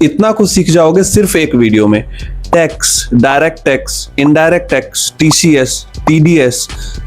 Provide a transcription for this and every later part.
इतना कुछ सीख जाओगे सिर्फ एक वीडियो में। Tax, direct tax, indirect tax, TCS, TDS,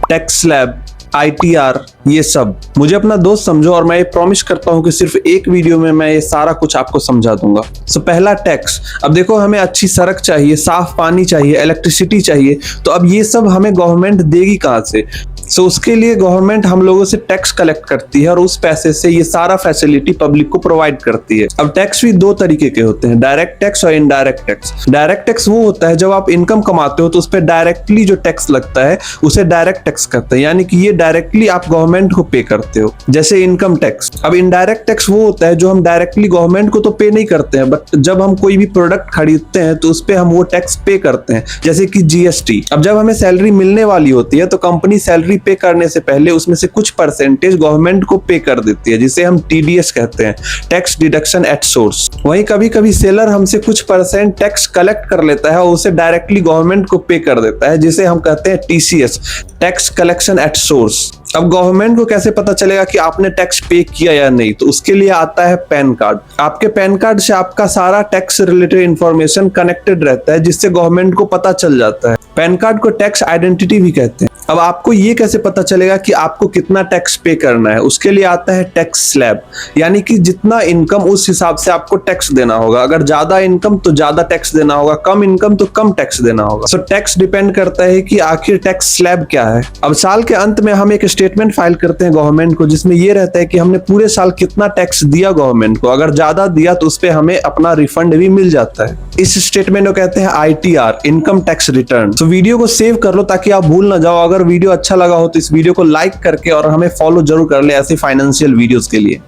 tax slab, ITR, ये सब। मुझे अपना दोस्त समझो और मैं ये प्रॉमिस करता हूं कि सिर्फ एक वीडियो में मैं ये सारा कुछ आपको समझा दूंगा। सो पहला टैक्स। अब देखो, हमें अच्छी सड़क चाहिए, साफ पानी चाहिए, इलेक्ट्रिसिटी चाहिए, तो अब ये सब हमें गवर्नमेंट देगी कहां से? सो उसके लिए गवर्नमेंट हम लोगों से टैक्स कलेक्ट करती है और उस पैसे से ये सारा फैसिलिटी पब्लिक को प्रोवाइड करती है। अब टैक्स भी दो तरीके के होते हैं, डायरेक्ट टैक्स और इनडायरेक्ट टैक्स। डायरेक्ट टैक्स वो होता है जब आप इनकम कमाते हो तो उस पर डायरेक्टली जो टैक्स लगता है उसे डायरेक्ट टैक्स करते हैं, यानी कि ये डायरेक्टली आप गवर्नमेंट को पे करते हो, जैसे इनकम टैक्स। अब इनडायरेक्ट टैक्स वो होता है जो हम डायरेक्टली गवर्नमेंट को तो पे नहीं करते हैं, बट जब हम कोई भी प्रोडक्ट खरीदते हैं तो उस पर हम वो टैक्स पे करते हैं, जैसे कि जीएसटी। अब जब हमें सैलरी मिलने वाली होती है तो कंपनी सैलरी पे करने से पहले उसमें से कुछ परसेंटेज गवर्नमेंट को पे कर देती है, जिसे हम टीडीएस कहते हैं, टैक्स डिडक्शन एट सोर्स। वहीं कभी कभी सेलर हमसे कुछ परसेंट टैक्स कलेक्ट कर लेता है और उसे डायरेक्टली गवर्नमेंट को पे कर देता है, जिसे हम कहते हैं TCS, tax collection at source. अब गवर्नमेंट को कैसे पता चलेगा कि आपने टैक्स पे किया या नहीं? तो उसके लिए आता है पैन कार्ड। आपके पैन कार्ड से आपका सारा टैक्स रिलेटेड इंफॉर्मेशन कनेक्टेड रहता है, जिससे गवर्नमेंट को पता चल जाता है। पैन कार्ड को टैक्स आइडेंटिटी भी कहते हैं। अब आपको ये कैसे पता चलेगा कि आपको कितना टैक्स पे करना है? उसके लिए आता है टैक्स स्लैब, यानी कि जितना इनकम उस हिसाब से आपको टैक्स देना होगा। अगर ज्यादा इनकम तो ज्यादा टैक्स देना होगा, कम इनकम तो कम टैक्स देना होगा। सो टैक्स डिपेंड करता है कि आखिर टैक्स स्लैब क्या है। अब साल के अंत में हम एक स्टेटमेंट फाइल करते हैं गवर्नमेंट को, जिसमें ये रहता है कि हमने पूरे साल कितना टैक्स दिया गवर्नमेंट को। अगर ज्यादा दिया तो उस पर हमें अपना रिफंड भी मिल जाता है। इस स्टेटमेंट को कहते हैं आईटीआर, इनकम टैक्स रिटर्न। तो वीडियो को सेव कर लो ताकि आप भूल ना जाओ। अगर वीडियो अच्छा लगा हो तो इस वीडियो को लाइक करके और हमें फॉलो जरूर कर ले ऐसे फाइनेंशियल वीडियोस के लिए।